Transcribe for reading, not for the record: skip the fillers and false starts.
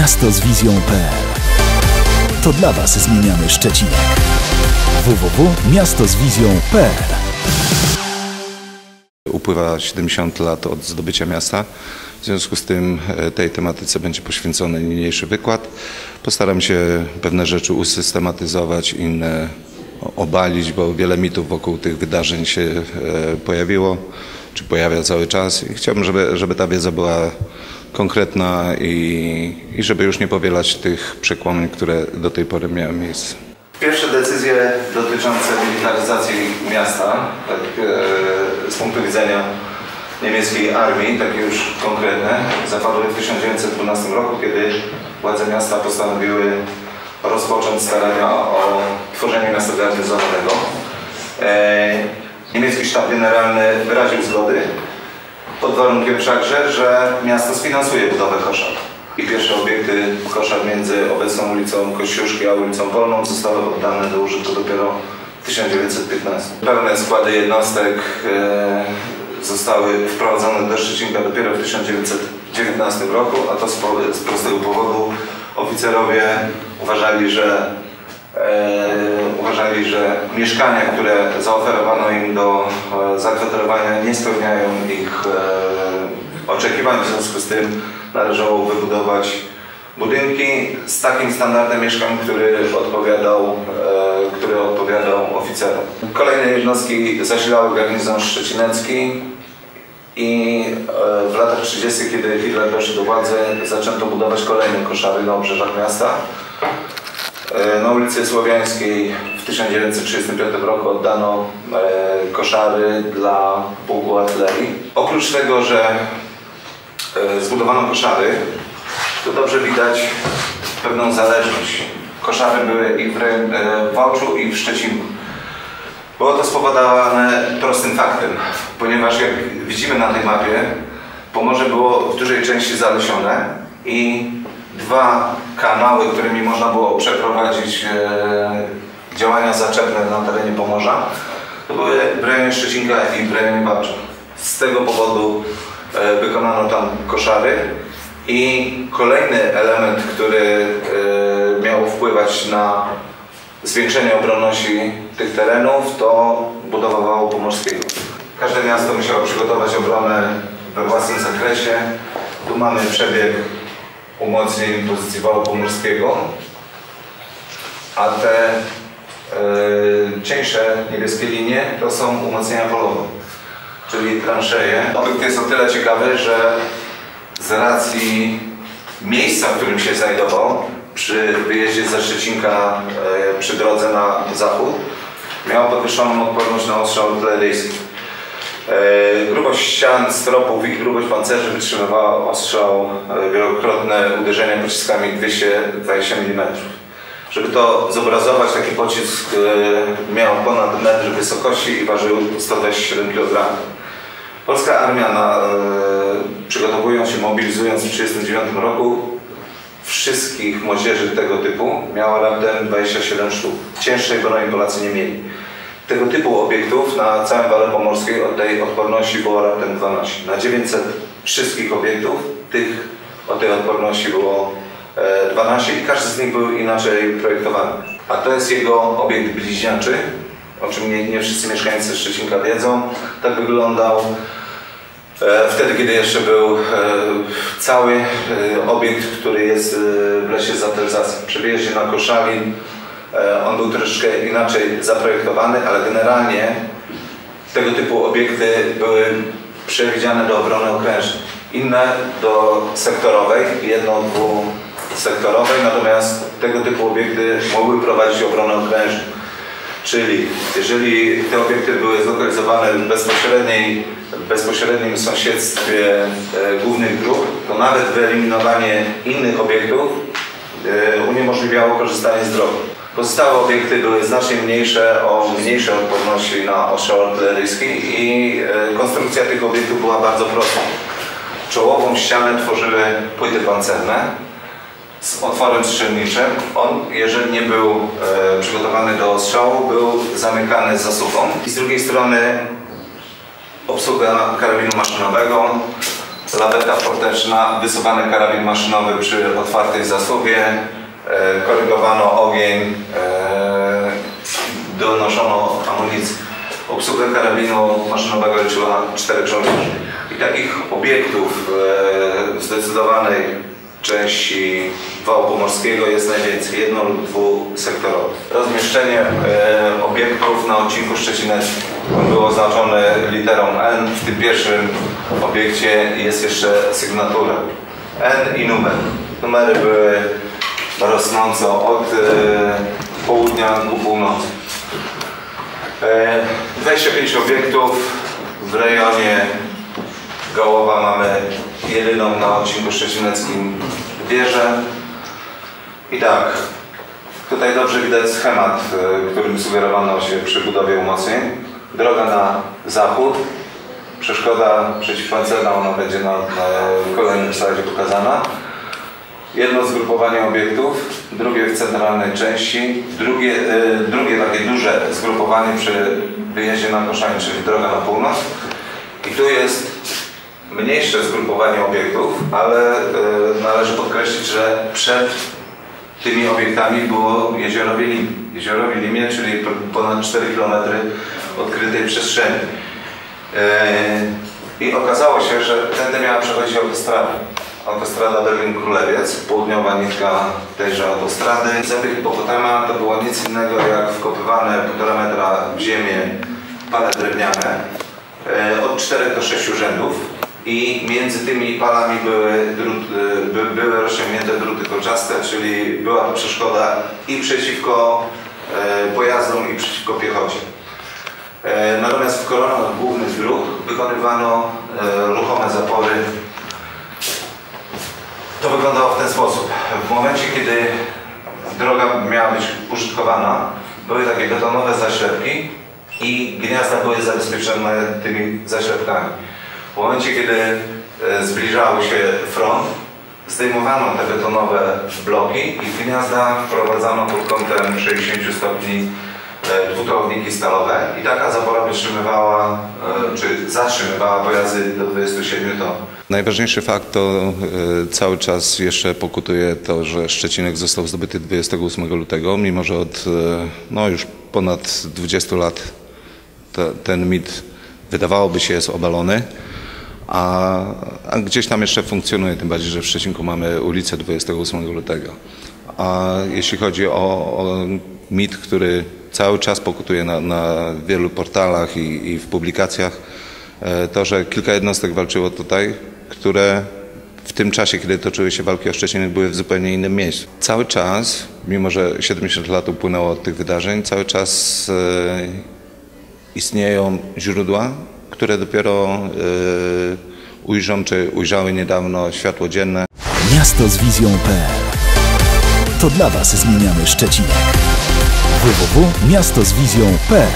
miastozwizją.pl. To dla Was zmieniamy Szczecinek. www.miastozwizją.pl. Upływa 70 lat od zdobycia miasta. W związku z tym tej tematyce będzie poświęcony niniejszy wykład. Postaram się pewne rzeczy usystematyzować, inne obalić, bo wiele mitów wokół tych wydarzeń się pojawiło, czy pojawia cały czas. I chciałbym, żeby ta wiedza była konkretna i żeby już nie powielać tych przekłamań, które do tej pory miały miejsce. Pierwsze decyzje dotyczące militaryzacji miasta, tak, z punktu widzenia niemieckiej armii, takie już konkretne, zapadły w 1912 roku, kiedy władze miasta postanowiły rozpocząć starania o tworzenie miasta garnizonowanego. Niemiecki sztab generalny wyraził zgody, pod warunkiem wszakże, że miasto sfinansuje budowę koszar. I pierwsze obiekty koszar między obecną ulicą Kościuszki a ulicą Polną zostały oddane do użytku dopiero w 1915. Pełne składy jednostek zostały wprowadzone do Szczecinka dopiero w 1919 roku, a to z prostego powodu. Oficerowie uważali, że mieszkania, które zaoferowano im do zakwaterowania, nie spełniają ich oczekiwań, w związku z tym należało wybudować budynki z takim standardem mieszkań, który odpowiadał oficerom. Kolejne jednostki zasilały garnizon szczecinecki i w latach 30., kiedy Hitler doszedł do władzy, zaczęto budować kolejne koszary na obrzeżach miasta. Na ulicy Słowiańskiej w 1935 roku oddano koszary dla pułku artylerii. Oprócz tego, że zbudowano koszary, to dobrze widać pewną zależność. Koszary były i w Wałczu, i w Szczecinku. Było to spowodowane prostym faktem, ponieważ jak widzimy na tej mapie, Pomorze było w dużej części zalesione i dwa kanały, którymi można było przeprowadzić działania zaczepne na terenie Pomorza, to były w rejonie Szczecinka i w rejonie Wałcza. Z tego powodu wykonano tam koszary i kolejny element, który miał wpływać na zwiększenie obronności tych terenów, to budowa wału pomorskiego. Każde miasto musiało przygotować obronę we własnym zakresie. Tu mamy przebieg umocnień pozycji wału pomorskiego, a te cieńsze niebieskie linie to są umocnienia polowe, czyli transzeje. Obiekt jest o tyle ciekawy, że z racji miejsca, w którym się znajdował, przy wyjeździe ze Szczecinka przy drodze na zachód, miał podwyższoną odporność na ostrzał artyleryjski. Grubość ścian, stropów i grubość pancerzy wytrzymywała ostrzał, wielokrotne uderzenia pociskami 220 mm. Żeby to zobrazować, taki pocisk miał ponad metr wysokości i ważył 127 kg. Polska armia, przygotowując się, mobilizując w 1939 roku, wszystkich moździerzy tego typu miała raptem 27 sztuk. Cięższej broni Polacy nie mieli. Tego typu obiektów na całym wale pomorskim od tej odporności było raptem 12. Na 900 wszystkich obiektów o tej odporności było 12 i każdy z nich był inaczej projektowany. A to jest jego obiekt bliźniaczy, o czym nie wszyscy mieszkańcy Szczecinka wiedzą. Tak wyglądał wtedy, kiedy jeszcze był cały obiekt, który jest w lesie Zatelzacji. Przy wyjeździe na Koszalin on był troszeczkę inaczej zaprojektowany, ale generalnie tego typu obiekty były przewidziane do obrony okrężnej. Inne do sektorowej, jedno-dwusektorowej, natomiast tego typu obiekty mogły prowadzić obronę okrężną. Czyli jeżeli te obiekty były zlokalizowane w bezpośrednim sąsiedztwie głównych dróg, to nawet wyeliminowanie innych obiektów uniemożliwiało korzystanie z drogi. Pozostałe obiekty były znacznie mniejsze, o mniejszej odporności na ostrzał artyleryjski i konstrukcja tych obiektów była bardzo prosta. Czołową ścianę tworzyły płyty pancerne z otworem strzelniczym. On, jeżeli nie był przygotowany do ostrzału, był zamykany z zasupą. I z drugiej strony obsługa karabinu maszynowego laweta porteczna, wysuwany karabin maszynowy przy otwartej zasłubie, korygowano ogień, donoszono amunicję. Obsługę karabinu maszynowego liczyła 4 żołnierzy. I takich obiektów w zdecydowanej części wału pomorskiego jest najwięcej, jedno- lub dwusektorowych. Rozmieszczenie obiektów na odcinku szczecineckim było oznaczone literą N. W tym pierwszym obiekcie jest jeszcze sygnatura N i numer. Numery były rosnąco od południa ku północy. 25 obiektów w rejonie Gołowa mamy jedyną na odcinku szczecineckim wieżę. I tak, tutaj dobrze widać schemat, którym sugerowano się przy budowie umocnień. Droga na zachód, przeszkoda przeciwpancerna, ona będzie na kolejnym slajdzie pokazana. Jedno zgrupowanie obiektów, drugie w centralnej części, drugie takie duże zgrupowanie przy wyjeździe na Koszalin, czyli droga na północ. I tu jest mniejsze zgrupowanie obiektów, ale należy podkreślić, że przed tymi obiektami było jezioro Wilimie. Jezioro Wilimie, czyli ponad 4 km odkrytej przestrzeni. I okazało się, że tędy miała przechodzić autostrada. Autostrada Berlin-Królewiec, południowa nitka tejże autostrady. Zabieg hipopotama to było nic innego jak wkopywane 1,5 metra w ziemię pale drewniane od 4 do 6 rzędów i między tymi palami były rozciągnięte druty kolczaste, czyli była to przeszkoda i przeciwko pojazdom i przeciwko piechocie. Natomiast w koronach głównych dróg wykonywano ruchome zapory. To wyglądało w ten sposób. W momencie, kiedy droga miała być użytkowana, były takie betonowe zaślepki i gniazda były zabezpieczone tymi zaślepkami. W momencie, kiedy zbliżał się front, zdejmowano te betonowe bloki i w gniazda wprowadzano pod kątem 60 stopni dwutorowniki stalowe i taka zapora wytrzymywała, czy zatrzymywała pojazdy do 27 ton. Najważniejszy fakt to cały czas jeszcze pokutuje to, że Szczecinek został zdobyty 28 lutego, mimo że od już ponad 20 lat ten mit wydawałoby się jest obalony, a gdzieś tam jeszcze funkcjonuje, tym bardziej, że w Szczecinku mamy ulicę 28 lutego. A jeśli chodzi o mit, który cały czas pokutuje na wielu portalach i w publikacjach, to, że kilka jednostek walczyło tutaj, które w tym czasie, kiedy toczyły się walki o Szczecinek, były w zupełnie innym miejscu. Cały czas, mimo że 70 lat upłynęło od tych wydarzeń, cały czas istnieją źródła, które dopiero ujrzą, czy ujrzały niedawno światło dzienne. Miasto z wizją.pl. To dla Was zmieniamy Szczecinek. www.miastozwizją.pl